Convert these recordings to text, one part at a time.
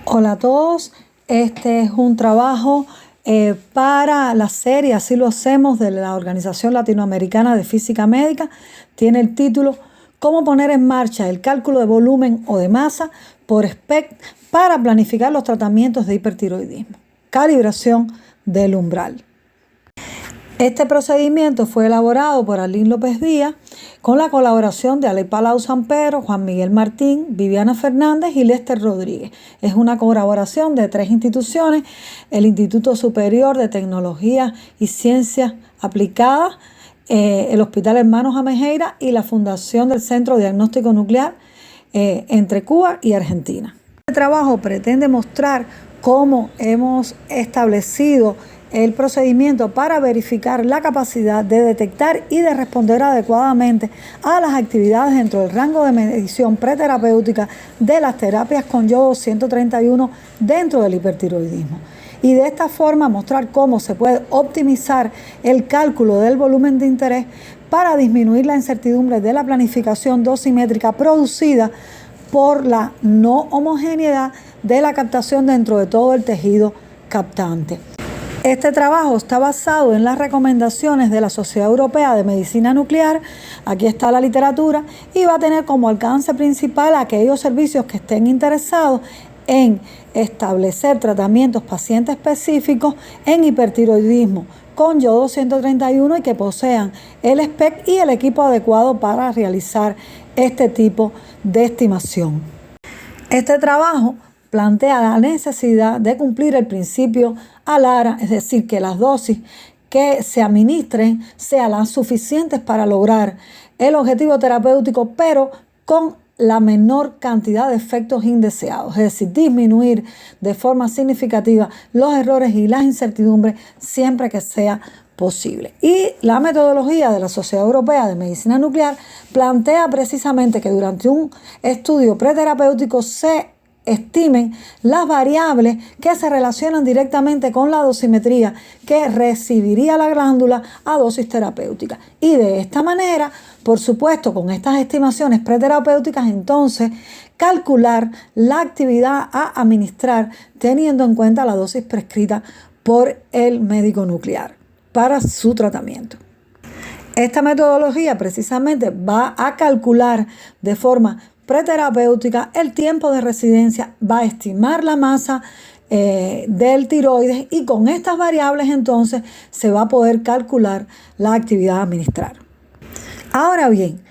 Hola a todos, este es un trabajo para la serie Así lo hacemos de la Organización Latinoamericana de Física Médica. Tiene el título ¿Cómo poner en marcha el cálculo de volumen o de masa por SPECT para planificar los tratamientos de hipertiroidismo? Calibración del umbral. Este procedimiento fue elaborado por Arlín López Díaz con la colaboración de Ale Palau Sampero, Juan Miguel Martín, Viviana Fernández y Lester Rodríguez. Es una colaboración de 3 instituciones: el Instituto Superior de Tecnología y Ciencias Aplicadas, el Hospital Hermanos Amejeira y la Fundación del Centro Diagnóstico Nuclear entre Cuba y Argentina. Este trabajo pretende mostrar cómo hemos establecido el procedimiento para verificar la capacidad de detectar y de responder adecuadamente a las actividades dentro del rango de medición preterapéutica de las terapias con yodo 131 dentro del hipertiroidismo. Y de esta forma mostrar cómo se puede optimizar el cálculo del volumen de interés para disminuir la incertidumbre de la planificación dosimétrica producida por la no homogeneidad de la captación dentro de todo el tejido captante. Este trabajo está basado en las recomendaciones de la Sociedad Europea de Medicina Nuclear. Aquí está la literatura y va a tener como alcance principal a aquellos servicios que estén interesados en establecer tratamientos paciente específicos en hipertiroidismo con yodo 131 y que posean el SPECT y el equipo adecuado para realizar este tipo de estimación. Este trabajo plantea la necesidad de cumplir el principio ALARA, es decir, que las dosis que se administren sean las suficientes para lograr el objetivo terapéutico, pero con la menor cantidad de efectos indeseados, es decir, disminuir de forma significativa los errores y las incertidumbres siempre que sea posible. Y la metodología de la Sociedad Europea de Medicina Nuclear plantea precisamente que durante un estudio preterapéutico se estimen las variables que se relacionan directamente con la dosimetría que recibiría la glándula a dosis terapéutica. Y de esta manera, por supuesto, con estas estimaciones preterapéuticas, entonces calcular la actividad a administrar teniendo en cuenta la dosis prescrita por el médico nuclear para su tratamiento. Esta metodología precisamente va a calcular de forma preterapéutica el tiempo de residencia, va a estimar la masa del tiroides y con estas variables entonces se va a poder calcular la actividad a administrar. Ahora bien,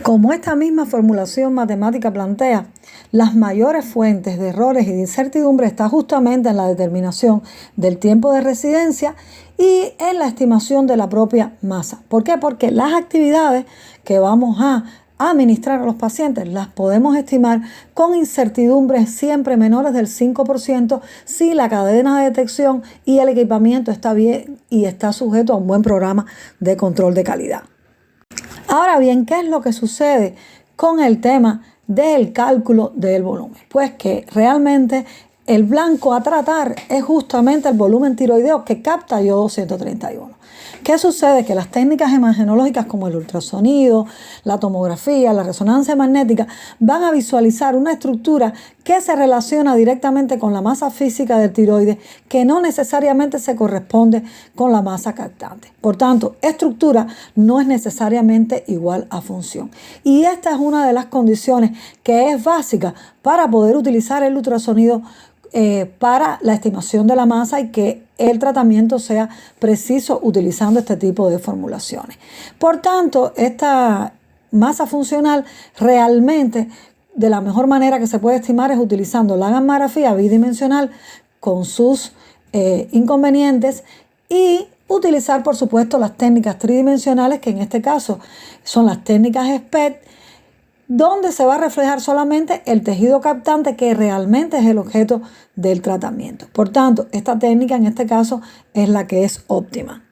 como esta misma formulación matemática plantea, las mayores fuentes de errores y de incertidumbre están justamente en la determinación del tiempo de residencia y en la estimación de la propia masa. ¿Por qué? Porque las actividades que vamos a administrar a los pacientes las podemos estimar con incertidumbres siempre menores del 5% si la cadena de detección y el equipamiento está bien y está sujeto a un buen programa de control de calidad. Ahora bien, ¿qué es lo que sucede con el tema del cálculo del volumen? Pues que realmente el blanco a tratar es justamente el volumen tiroideo que capta yodo 131. ¿Qué sucede? Que las técnicas imagenológicas como el ultrasonido, la tomografía, la resonancia magnética van a visualizar una estructura que se relaciona directamente con la masa física del tiroides, que no necesariamente se corresponde con la masa captante. Por tanto, estructura no es necesariamente igual a función. Y esta es una de las condiciones que es básica para poder utilizar el ultrasonido para la estimación de la masa y que el tratamiento sea preciso utilizando este tipo de formulaciones. Por tanto, esta masa funcional realmente de la mejor manera que se puede estimar es utilizando la gammagrafía bidimensional con sus inconvenientes y utilizar, por supuesto, las técnicas tridimensionales, que en este caso son las técnicas SPECT, donde se va a reflejar solamente el tejido captante que realmente es el objeto del tratamiento. Por tanto, esta técnica en este caso es la que es óptima.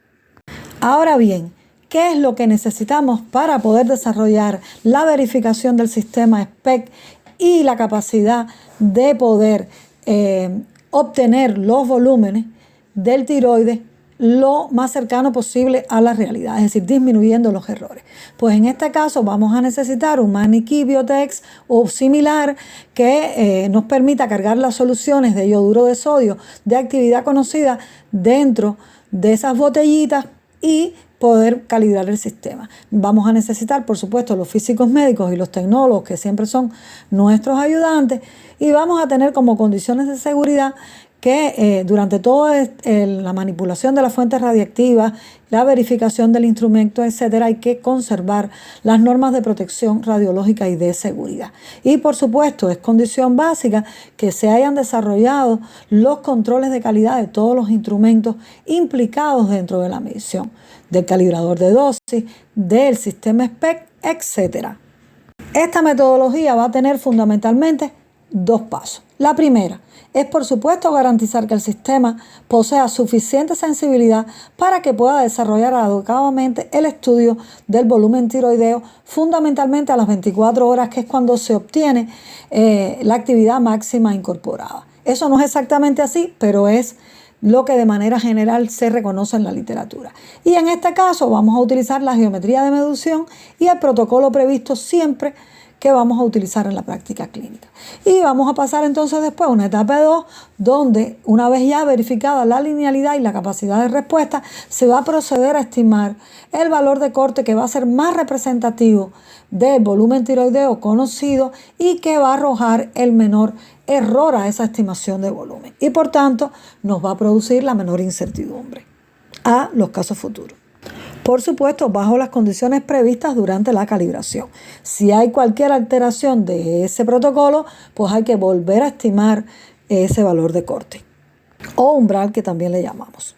Ahora bien, ¿qué es lo que necesitamos para poder desarrollar la verificación del sistema SPECT y la capacidad de poder obtener los volúmenes del tiroides lo más cercano posible a la realidad, es decir, disminuyendo los errores. Pues en este caso vamos a necesitar un maniquí Biotex o similar que nos permita cargar las soluciones de yoduro de sodio de actividad conocida dentro de esas botellitas y poder calibrar el sistema. Vamos a necesitar, por supuesto, los físicos médicos y los tecnólogos, que siempre son nuestros ayudantes, y vamos a tener como condiciones de seguridad que durante toda la manipulación de las fuentes radiactivas, la verificación del instrumento, etcétera, hay que conservar las normas de protección radiológica y de seguridad. Y por supuesto, es condición básica que se hayan desarrollado los controles de calidad de todos los instrumentos implicados dentro de la medición, del calibrador de dosis, del sistema SPEC, etcétera. Esta metodología va a tener fundamentalmente dos pasos. La primera es, por supuesto, garantizar que el sistema posea suficiente sensibilidad para que pueda desarrollar adecuadamente el estudio del volumen tiroideo, fundamentalmente a las 24 horas, que es cuando se obtiene la actividad máxima incorporada. Eso no es exactamente así, pero es lo que de manera general se reconoce en la literatura. Y en este caso vamos a utilizar la geometría de medición y el protocolo previsto siempre que vamos a utilizar en la práctica clínica. Y vamos a pasar entonces después a una etapa 2, donde una vez ya verificada la linealidad y la capacidad de respuesta, se va a proceder a estimar el valor de corte que va a ser más representativo del volumen tiroideo conocido y que va a arrojar el menor error a esa estimación de volumen. Y por tanto, nos va a producir la menor incertidumbre a los casos futuros. Por supuesto, bajo las condiciones previstas durante la calibración. Si hay cualquier alteración de ese protocolo, pues hay que volver a estimar ese valor de corte o umbral, que también le llamamos.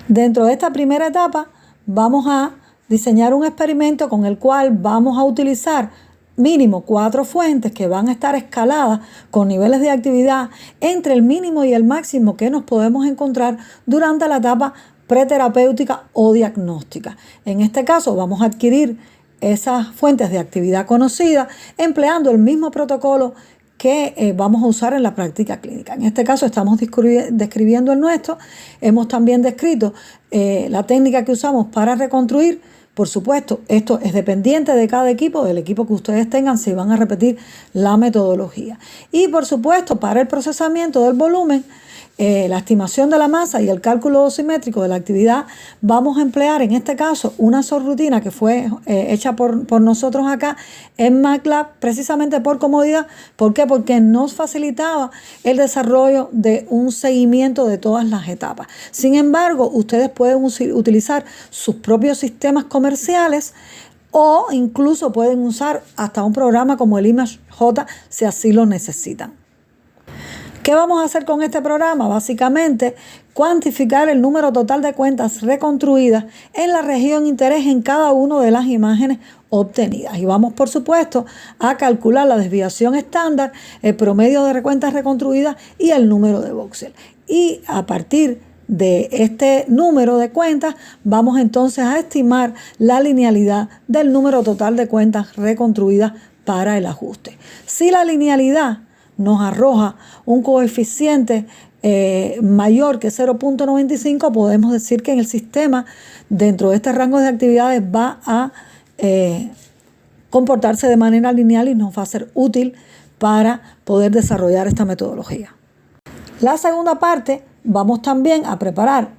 Dentro de esta primera etapa vamos a diseñar un experimento con el cual vamos a utilizar mínimo 4 fuentes que van a estar escaladas con niveles de actividad entre el mínimo y el máximo que nos podemos encontrar durante la etapa preterapéutica o diagnóstica. En este caso vamos a adquirir esas fuentes de actividad conocidas empleando el mismo protocolo que vamos a usar en la práctica clínica. En este caso estamos describiendo el nuestro. Hemos también descrito la técnica que usamos para reconstruir. Por supuesto, esto es dependiente de cada equipo, del equipo que ustedes tengan, si van a repetir la metodología. Y por supuesto, para el procesamiento del volumen, la estimación de la masa y el cálculo dosimétrico de la actividad, vamos a emplear en este caso una subrutina que fue hecha por nosotros acá en MATLAB, precisamente por comodidad. ¿Por qué? Porque nos facilitaba el desarrollo de un seguimiento de todas las etapas. Sin embargo, ustedes pueden utilizar sus propios sistemas comerciales o incluso pueden usar hasta un programa como el ImageJ si así lo necesitan. ¿Qué vamos a hacer con este programa? Básicamente, cuantificar el número total de cuentas reconstruidas en la región interés en cada una de las imágenes obtenidas. Y vamos, por supuesto, a calcular la desviación estándar, el promedio de cuentas reconstruidas y el número de voxel. Y a partir de este número de cuentas, vamos entonces a estimar la linealidad del número total de cuentas reconstruidas para el ajuste. Si la linealidad nos arroja un coeficiente mayor que 0.95, podemos decir que en el sistema, dentro de este rango de actividades, va a comportarse de manera lineal y nos va a ser útil para poder desarrollar esta metodología. La segunda parte, vamos también a preparar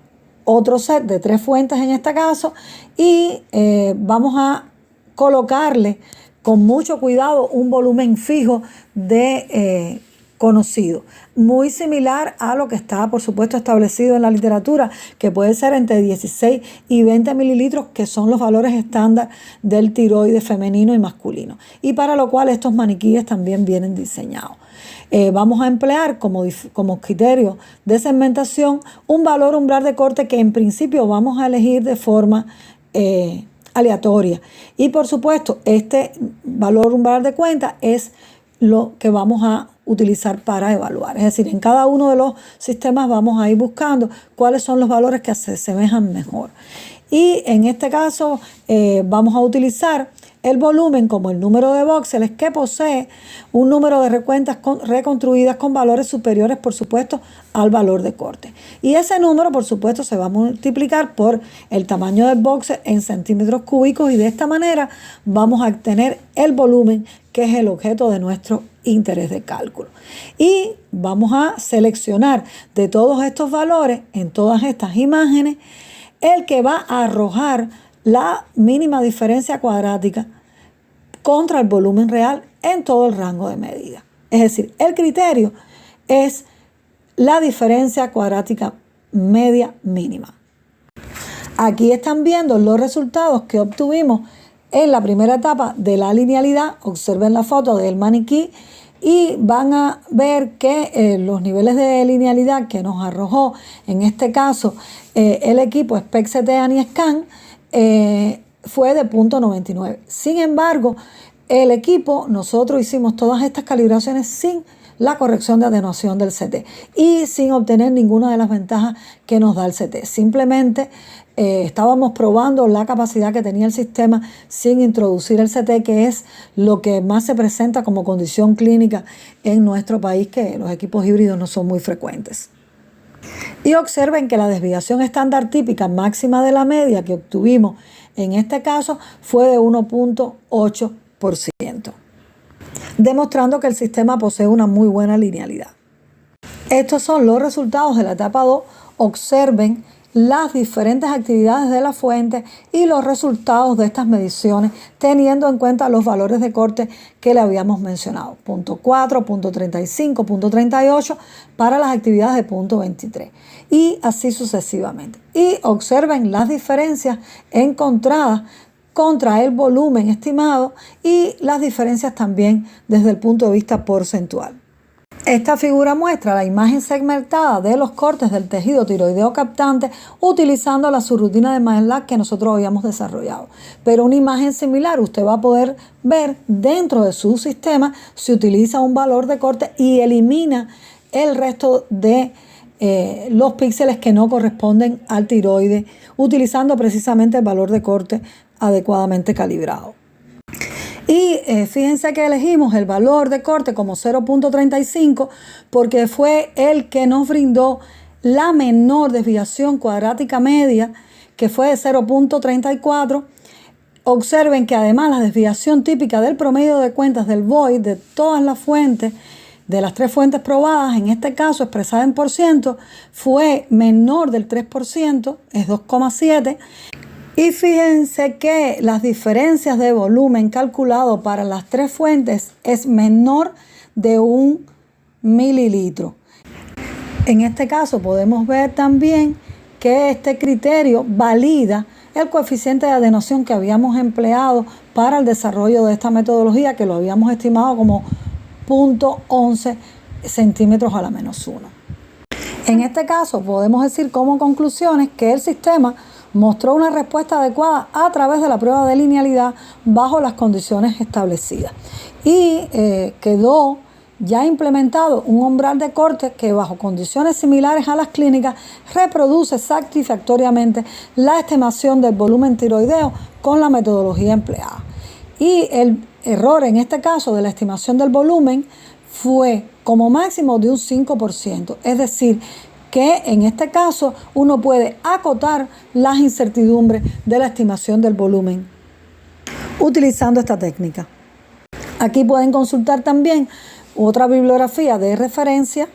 otro set de 3 fuentes en este caso y vamos a colocarle con mucho cuidado un volumen fijo de conocido, muy similar a lo que está, por supuesto, establecido en la literatura, que puede ser entre 16 y 20 mililitros, que son los valores estándar del tiroides femenino y masculino, y para lo cual estos maniquíes también vienen diseñados. Vamos a emplear como criterio de segmentación un valor umbral de corte que en principio vamos a elegir de forma aleatoria. Y por supuesto, este valor umbral de cuenta es lo que vamos a utilizar para evaluar. Es decir, en cada uno de los sistemas vamos a ir buscando cuáles son los valores que se asemejan mejor. Y en este caso vamos a utilizar el volumen como el número de voxeles que posee un número de recuentas reconstruidas con valores superiores, por supuesto, al valor de corte. Y ese número, por supuesto, se va a multiplicar por el tamaño del voxel en centímetros cúbicos y de esta manera vamos a obtener el volumen que es el objeto de nuestro interés de cálculo. Y vamos a seleccionar de todos estos valores en todas estas imágenes el que va a arrojar la mínima diferencia cuadrática contra el volumen real en todo el rango de medida. Es decir, el criterio es la diferencia cuadrática media mínima. Aquí están viendo los resultados que obtuvimos en la primera etapa de la linealidad. Observen la foto del maniquí y van a ver que los niveles de linealidad que nos arrojó, en este caso, el equipo SPECST ANISCAN, fue de 0.99. Sin embargo, el equipo, nosotros hicimos todas estas calibraciones sin la corrección de atenuación del CT y sin obtener ninguna de las ventajas que nos da el CT. Simplemente estábamos probando la capacidad que tenía el sistema sin introducir el CT, que es lo que más se presenta como condición clínica en nuestro país, que los equipos híbridos no son muy frecuentes. Y observen que la desviación estándar típica máxima de la media que obtuvimos en este caso fue de 1.8%, demostrando que el sistema posee una muy buena linealidad. Estos son los resultados de la etapa 2. Observen las diferentes actividades de la fuente y los resultados de estas mediciones teniendo en cuenta los valores de corte que le habíamos mencionado, 0.4, 0.35, 0.38 para las actividades de 0.23 y así sucesivamente. Y observen las diferencias encontradas contra el volumen estimado y las diferencias también desde el punto de vista porcentual. Esta figura muestra la imagen segmentada de los cortes del tejido tiroideo captante utilizando la subrutina de MATLAB que nosotros habíamos desarrollado. Pero una imagen similar usted va a poder ver dentro de su sistema si utiliza un valor de corte y elimina el resto de los píxeles que no corresponden al tiroide, utilizando precisamente el valor de corte adecuadamente calibrado. Y fíjense que elegimos el valor de corte como 0.35 porque fue el que nos brindó la menor desviación cuadrática media, que fue de 0.34. Observen que además la desviación típica del promedio de cuentas del VOID de todas las fuentes, de las 3 fuentes probadas, en este caso expresada en %, fue menor del 3%, es 2,7. Y fíjense que las diferencias de volumen calculado para las 3 fuentes es menor de 1 mililitro. En este caso podemos ver también que este criterio valida el coeficiente de atenuación que habíamos empleado para el desarrollo de esta metodología, que lo habíamos estimado como 0.11 centímetros a la menos 1. En este caso podemos decir como conclusiones que el sistema mostró una respuesta adecuada a través de la prueba de linealidad bajo las condiciones establecidas. Y quedó ya implementado un umbral de corte que bajo condiciones similares a las clínicas reproduce satisfactoriamente la estimación del volumen tiroideo con la metodología empleada. Y el error en este caso de la estimación del volumen fue como máximo de un 5%, es decir, que en este caso uno puede acotar las incertidumbres de la estimación del volumen utilizando esta técnica. Aquí pueden consultar también otra bibliografía de referencia.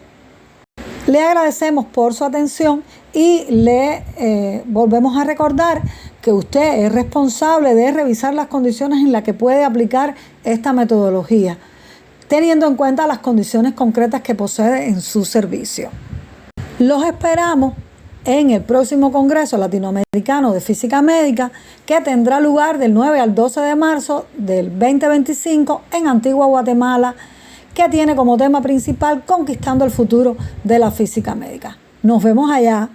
Le agradecemos por su atención y le volvemos a recordar que usted es responsable de revisar las condiciones en las que puede aplicar esta metodología, teniendo en cuenta las condiciones concretas que posee en su servicio. Los esperamos en el próximo Congreso Latinoamericano de Física Médica, que tendrá lugar del 9 al 12 de marzo del 2025 en Antigua Guatemala, que tiene como tema principal Conquistando el futuro de la física médica. Nos vemos allá.